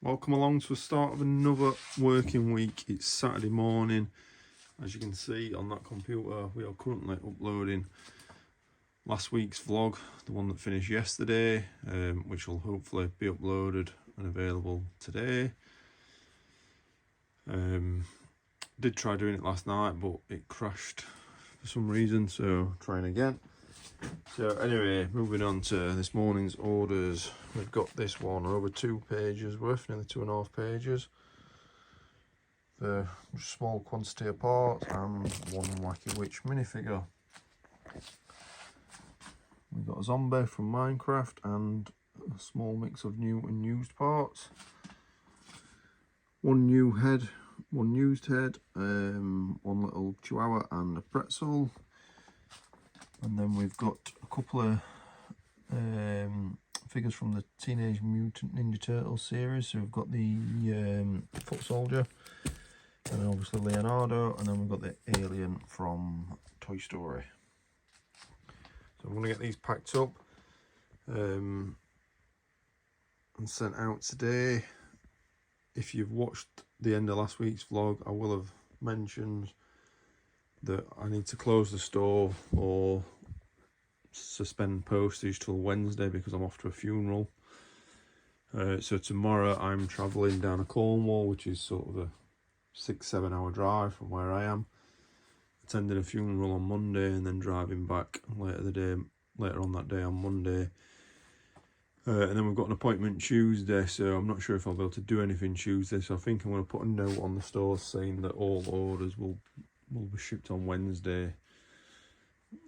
Welcome along to the start of another working week. It's Saturday morning. As you can see on that computer, we are currently uploading last week's vlog, the one that finished yesterday, which will hopefully be uploaded and available today. Did try doing it last night, but it crashed for some reason, so trying again. So anyway, moving on to this morning's orders. We've got this one over 2 pages worth, nearly 2.5 pages. The small quantity of parts and one Wacky Witch minifigure. We've got a zombie from Minecraft and a small mix of new and used parts. One new head, one used head, one little chihuahua and a pretzel. And then we've got a couple of figures from the Teenage Mutant Ninja Turtles series. So we've got the foot soldier, and then obviously Leonardo, and then we've got the alien from Toy Story. So I'm going to get these packed up and sent out today. If you've watched the end of last week's vlog, I will have mentioned that I need to close the store or suspend postage till Wednesday because I'm off to a funeral. So tomorrow I'm travelling down to Cornwall, which is sort of a 6-7 hour drive from where I am, attending a funeral on Monday and then driving back later on that day on Monday. And then we've got an appointment Tuesday, so I'm not sure if I'll be able to do anything Tuesday, so I think I'm going to put a note on the store saying that all orders will be shipped on Wednesday,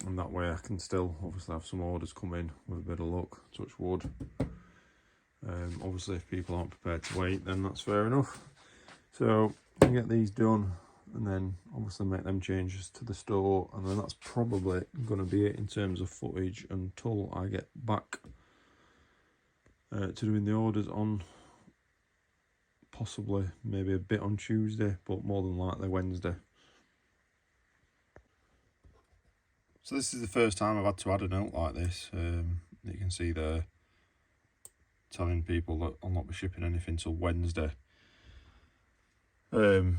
and that way I can still obviously have some orders come in with a bit of luck, touch wood. Obviously if people aren't prepared to wait, then that's fair enough. So I can get these done and then obviously make them changes to the store, and then that's probably going to be it in terms of footage until I get back to doing the orders on possibly maybe a bit on Tuesday, but more than likely Wednesday. So this is the first time I've had to add a note like this. You can see there telling people that I'll not be shipping anything till Wednesday. So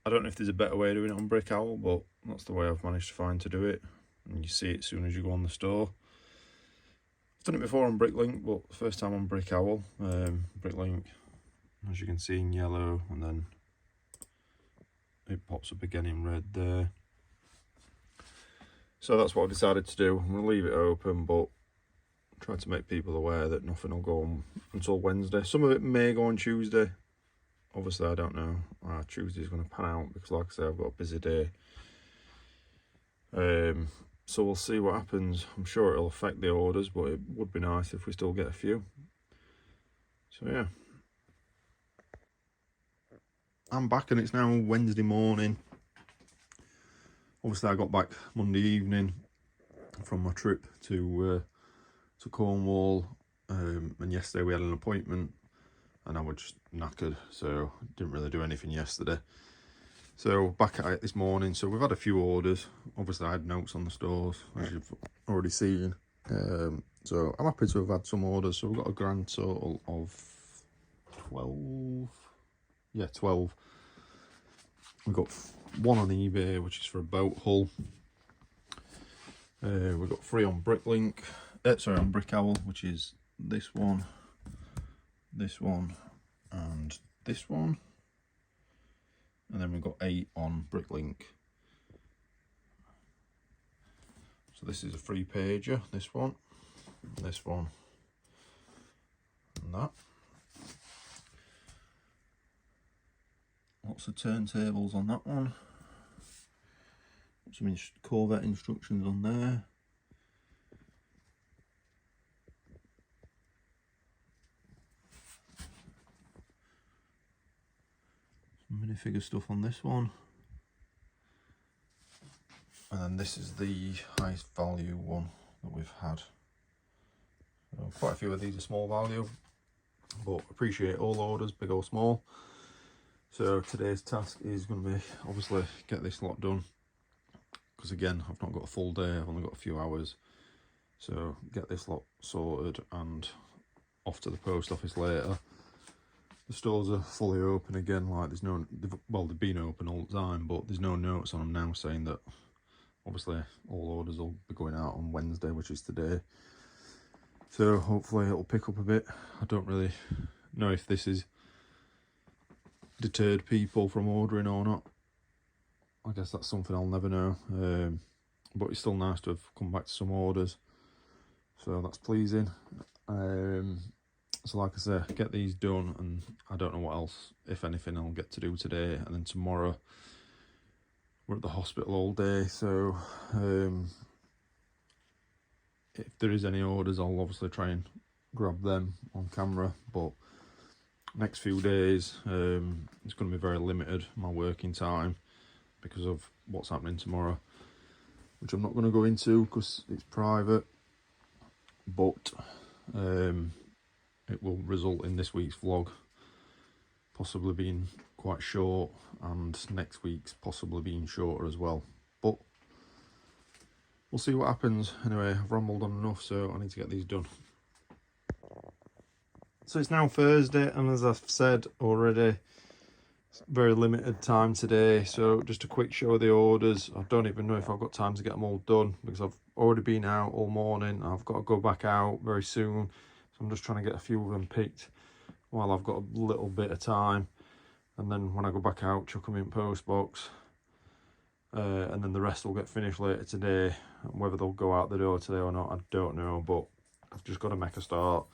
I don't know if there's a better way of doing it on Brick Owl, but that's the way I've managed to find to do it. And you see it as soon as you go on the store. I've done it before on Bricklink, but first time on Brick Owl. Bricklink, as you can see, in yellow, and then it pops up again in red there. So that's what I decided to do. I'm going to leave it open, but try to make people aware that nothing will go on until Wednesday. Some of it may go on Tuesday. Obviously, I don't know. Tuesday's going to pan out because, like I say, I've got a busy day. So we'll see what happens. I'm sure it'll affect the orders, but it would be nice if we still get a few. So yeah. I'm back and it's now Wednesday morning. Obviously I got back Monday evening from my trip to Cornwall, and yesterday we had an appointment and I was just knackered, so didn't really do anything yesterday. So back at it this morning. So we've had a few orders. Obviously I had notes on the stores, as you've already seen. So I'm happy to have had some orders. So we've got a grand total of 12. Yeah, 12. We've got one on eBay, which is for a boat hull. We've got 3 on Bricklink. On Brick Owl, which is this one, and this one. And then we've got 8 on Bricklink. So this is a 3-pager, this one, and that. Lots of turntables on that one. Some Corvette instructions on there. Some minifigure stuff on this one. And then this is the highest value one that we've had. So quite a few of these are small value, but appreciate all orders, big or small. So today's task is going to be obviously get this lot done, because again I've not got a full day, I've only got a few hours. So get this lot sorted and off to the post office later. The stores are fully open again. Like there's no, well, they've been open all the time, but there's no notes on them now saying that obviously all orders will be going out on Wednesday, which is today. So hopefully it'll pick up a bit. I don't really know if this is deterred people from ordering or not. I guess that's something I'll never know. But it's still nice to have come back to some orders. So that's pleasing. So like I say, get these done, and I don't know what else, if anything, I'll get to do today. And then tomorrow we're at the hospital all day, so if there is any orders, I'll obviously try and grab them on camera. But next few days, it's going to be very limited, my working time, because of what's happening tomorrow, which I'm not going to go into because it's private. But it will result in this week's vlog possibly being quite short, and next week's possibly being shorter as well. But we'll see what happens. Anyway, I've rambled on enough, so I need to get these done. So it's now Thursday, and as I've said already, it's very limited time today. So just a quick show of the orders. I don't even know if I've got time to get them all done because I've already been out all morning. I've got to go back out very soon. So I'm just trying to get a few of them picked while I've got a little bit of time. And then when I go back out, chuck them in post box. And then the rest will get finished later today. And whether they'll go out the door today or not, I don't know. But I've just got to make a start.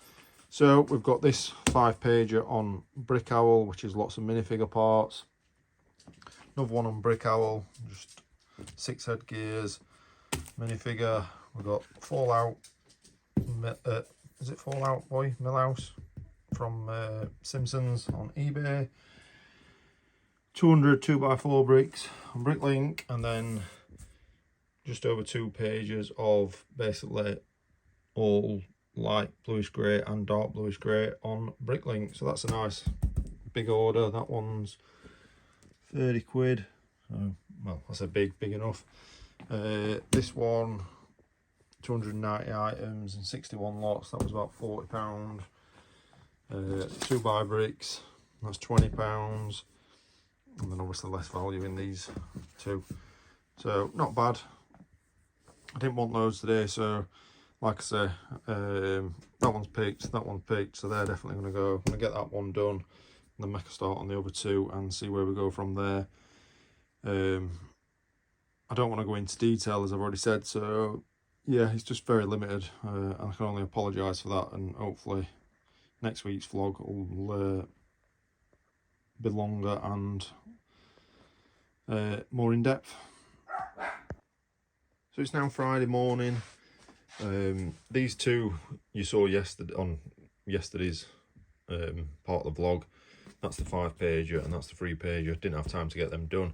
So we've got this 5-pager on Brick Owl, which is lots of minifigure parts. Another one on Brick Owl, just 6 head gears, minifigure. We've got Fallout, is it Fallout Boy Millhouse from Simpsons on eBay. 200 2x4 bricks on Bricklink, and then just over 2 pages of basically all light bluish grey and dark bluish grey on Bricklink. So that's a nice big order. That one's 30 quid. Well, that's a big enough. This one, 290 items and 61 lots. That was about £40. 2x bricks, that's £20. And then obviously less value in these two. So not bad. I didn't want those today, so like I say, that one's picked, so they're definitely going to go. I'm going to get that one done, and then make a start on the other two and see where we go from there. I don't want to go into detail, as I've already said, so yeah, it's just very limited, and I can only apologise for that, and hopefully next week's vlog will be longer and more in depth. So it's now Friday morning. These two you saw yesterday on yesterday's part of the vlog. That's the 5-pager and that's the 3-pager. Didn't have time to get them done,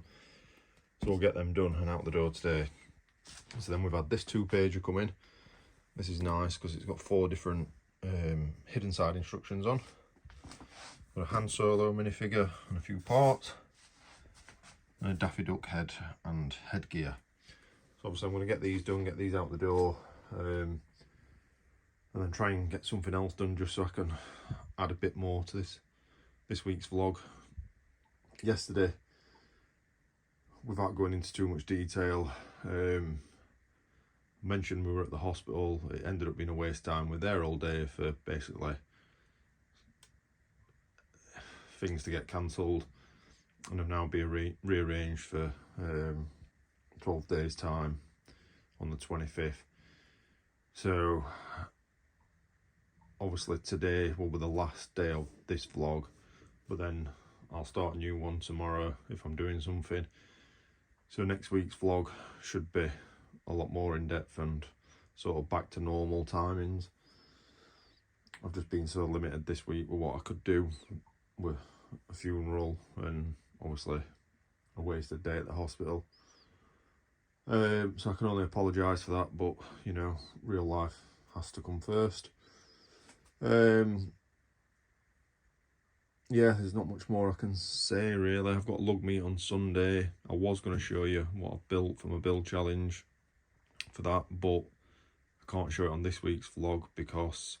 so we'll get them done and out the door today. So then we've had this 2-pager come in. This is nice because it's got 4 different hidden side instructions on. Got a Han Solo minifigure and a few parts, and a Daffy Duck head and headgear. So obviously I'm going to get these done, get these out the door, and then try and get something else done just so I can add a bit more to this week's vlog. Yesterday, without going into too much detail, mentioned we were at the hospital. It ended up being a waste of time. We're there all day for basically things to get cancelled, and have now been rearranged for 12 days time on the 25th. So obviously today will be the last day of this vlog, but then I'll start a new one tomorrow if I'm doing something. So next week's vlog should be a lot more in depth and sort of back to normal timings. I've just been so limited this week with what I could do with a funeral and obviously a wasted day at the hospital. So I can only apologise for that, but you know, real life has to come first. Yeah, there's not much more I can say really. I've got lug meet on Sunday. I was going to show you what I've built for my build challenge for that, but I can't show it on this week's vlog because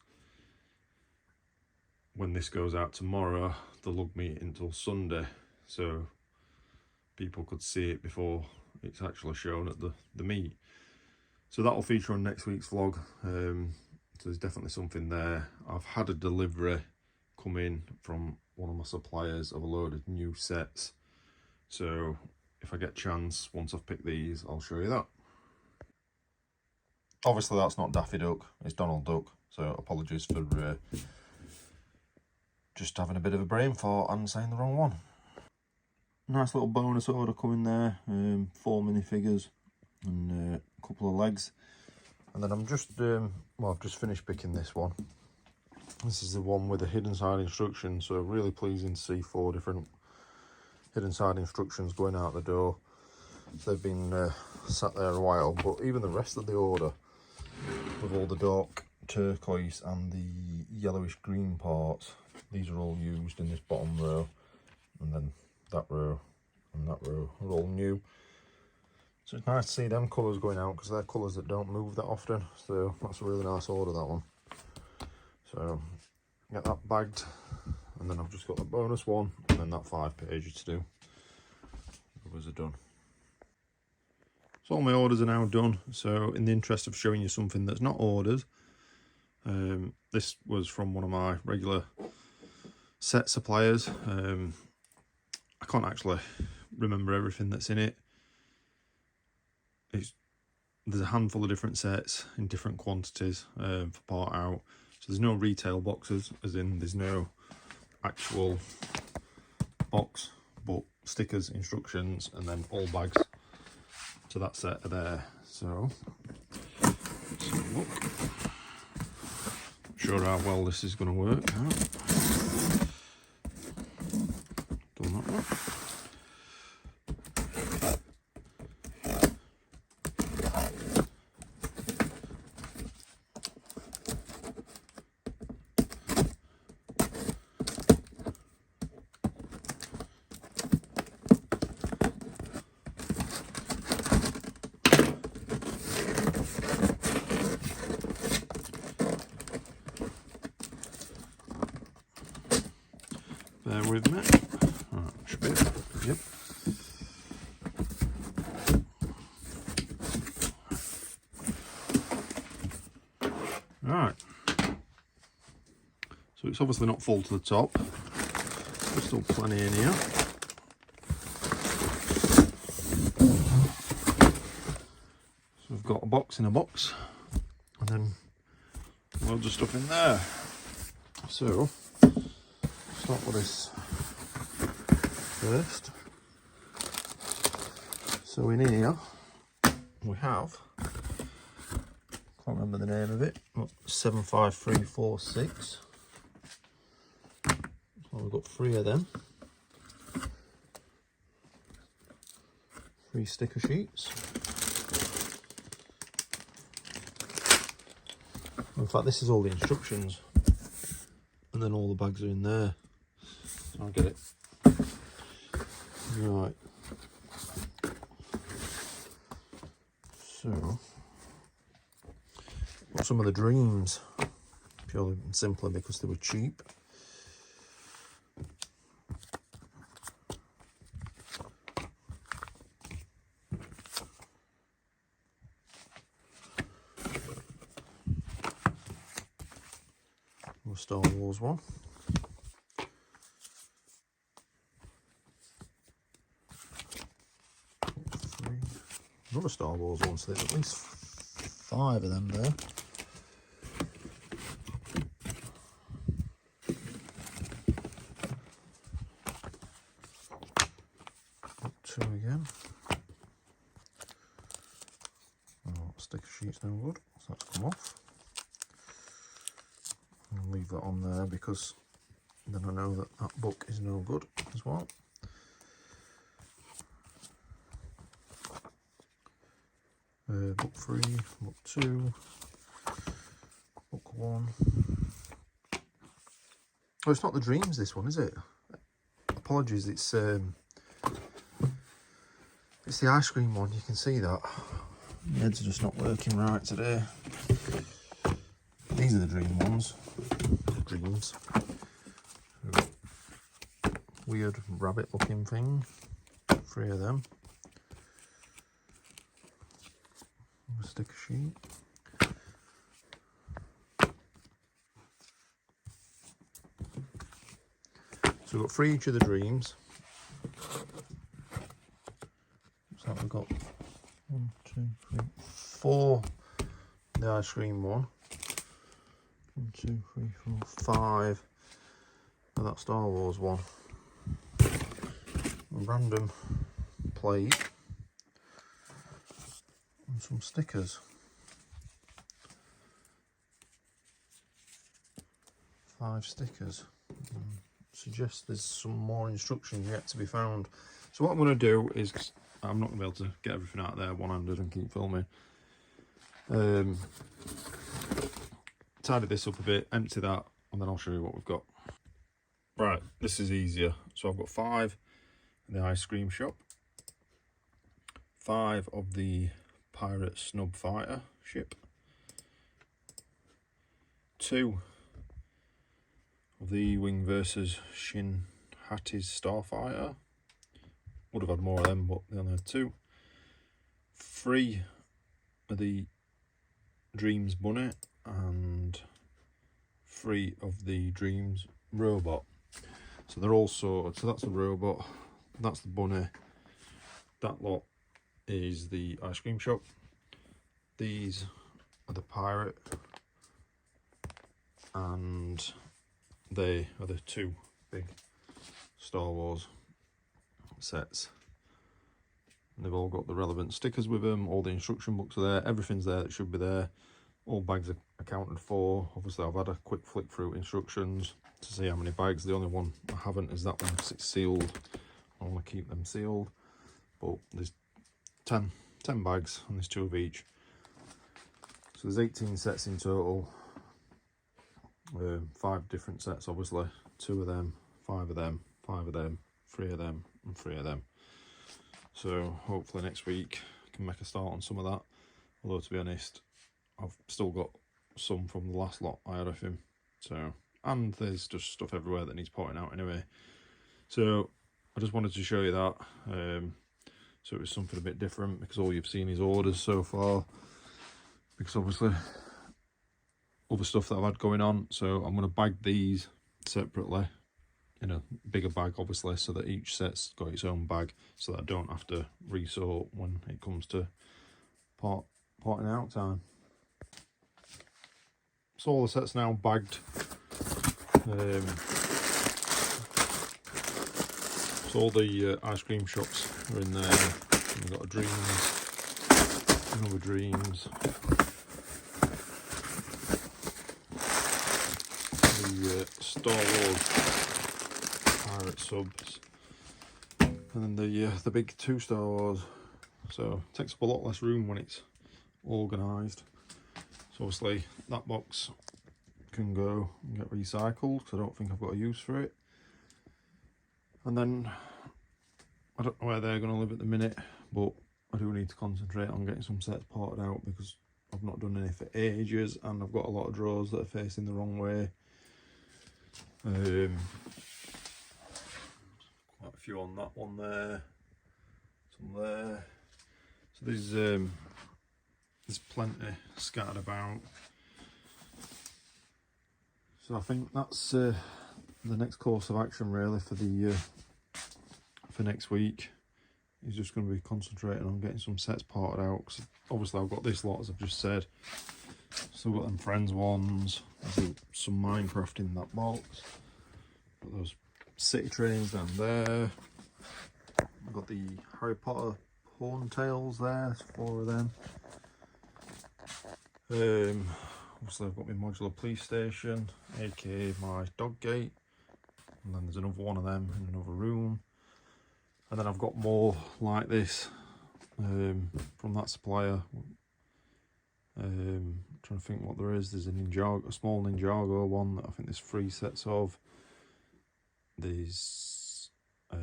when this goes out tomorrow, the lug meet until Sunday, so people could see it before it's actually shown at the meet. So that'll feature on next week's vlog. So there's definitely something there. I've had a delivery come in from one of my suppliers of a load of new sets, so if I get a chance, once I've picked these, I'll show you that. Obviously that's not Daffy Duck, it's Donald Duck, so apologies for just having a bit of a brain fart and saying the wrong one. Nice little bonus order coming there, 4 minifigures and a couple of legs. And then I'm just, well, I've just finished picking this one. This is the one with the hidden side instructions, so really pleasing to see 4 different hidden side instructions going out the door. So they've been sat there a while, but even the rest of the order, with all the dark turquoise and the yellowish green parts, these are all used in this bottom row, and then that row and that row are all new. So it's nice to see them colours going out, because they're colours that don't move that often, so that's a really nice order, that one. So get that bagged, and then I've just got the bonus one and then that 5 pages to do. Others are done. So all my orders are now done, so in the interest of showing you something that's not ordered, this was from one of my regular set suppliers. I can't actually remember everything that's in it. There's a handful of different sets in different quantities for part out. So there's no retail boxes, as in there's no actual box, but stickers, instructions, and then all bags to that set are there. So let's have a look. Not sure how well this is going to work. Done that one. Bear with me. Right, should be it. Yep. Right. So it's obviously not full to the top. There's still plenty in here. So we've got a box in a box, and then loads of stuff in there. So start with this first. So in here we have, can't remember the name of it, 75346. So we've got 3 of them, 3 sticker sheets. In fact, this is all the instructions, and then all the bags are in there. I'll get it. Right. So, got some of the dreams, purely and simply because they were cheap. The Star Wars one. Another Star Wars one, so there's at least 5 of them there. Got 2 again. Oh, sticker sheet's no good, so that's come off. I'll leave that on there because then I know that that book is no good as well. Book 3, book 2, book 1. Oh, it's not the dreams, this one, is it? Apologies, it's the ice cream one. You can see that the heads are just not working right today. These are the dream ones. Dreams. weird rabbit looking thing. 3 of them. A sticker sheet. So we've got 3 each of the dreams. So we've got 1, 2, 3, 4. The ice cream one. 1, 2, 3, 4, 5. And that Star Wars one. A random plate. And some stickers. 5 stickers. Suggests there's some more instructions yet to be found. So what I'm going to do is, I'm not going to be able to get everything out there one-handed and keep filming. Tidy this up a bit, empty that, and then I'll show you what we've got. Right, this is easier. So I've got 5 in the ice cream shop, 5 of the pirate snub fighter ship, 2 of the E-Wing versus Shin Hatties starfighter. Would have had more of them, but they only had 2. 3 of the Dreams bunny and 3 of the Dreams robot. So they're all sorted. So that's the robot, that's the bunny, that lot is the ice cream shop. These are the pirate, and they are the 2 big Star Wars sets. And they've all got the relevant stickers with them, all the instruction books are there, everything's there that should be there. All bags are accounted for. Obviously I've had a quick flick through instructions to see how many bags. The only one I haven't is that one because it's sealed. I want to keep them sealed. But there's 10 bags and there's 2 of each. So there's 18 sets in total. 5 different sets obviously. 2 of them, 5 of them, 5 of them, 3 of them and 3 of them. So hopefully next week I can make a start on some of that. Although to be honest, I've still got some from the last lot I had of him. So, and there's just stuff everywhere that needs potting out anyway. So I just wanted to show you that. So it was something a bit different because all you've seen is orders so far. Because obviously other stuff that I've had going on. So I'm going to bag these separately in a bigger bag obviously, so that each set's got its own bag, so that I don't have to resort when it comes to potting out time. So all the sets now bagged. So all the ice cream shops are in there. We've got a Dreams, another Dreams, the Star Wars pirate subs, and then the big 2 Star Wars. So it takes up a lot less room when it's organised. So obviously that box can go and get recycled because I don't think I've got a use for it. And then I don't know where they're going to live at the minute, but I do need to concentrate on getting some sets ported out because I've not done any for ages and I've got a lot of drawers that are facing the wrong way. Quite a few on that one there, some there. So there's plenty scattered about. So I think that's the next course of action really for next week. Is just going to be concentrating on getting some sets parted out. Cause obviously I've got this lot, as I've just said. Still got them Friends ones. There's some Minecraft in that box. Got those city trains down there. I've got the Harry Potter Horntails there. There's 4 of them. Obviously I've got my modular police station, aka my dog gate, and then there's another one of them in another room, and then I've got more like this from that supplier. Trying to think what there is. There's a small Ninjago one that I think there's 3 sets of. There's a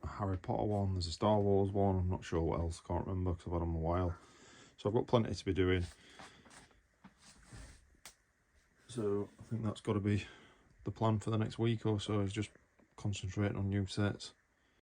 Harry Potter one, there's a Star Wars one, I'm not sure what else, I can't remember because I've had them a while. So I've got plenty to be doing. So I think that's got to be the plan for the next week or so, is just concentrating on new sets.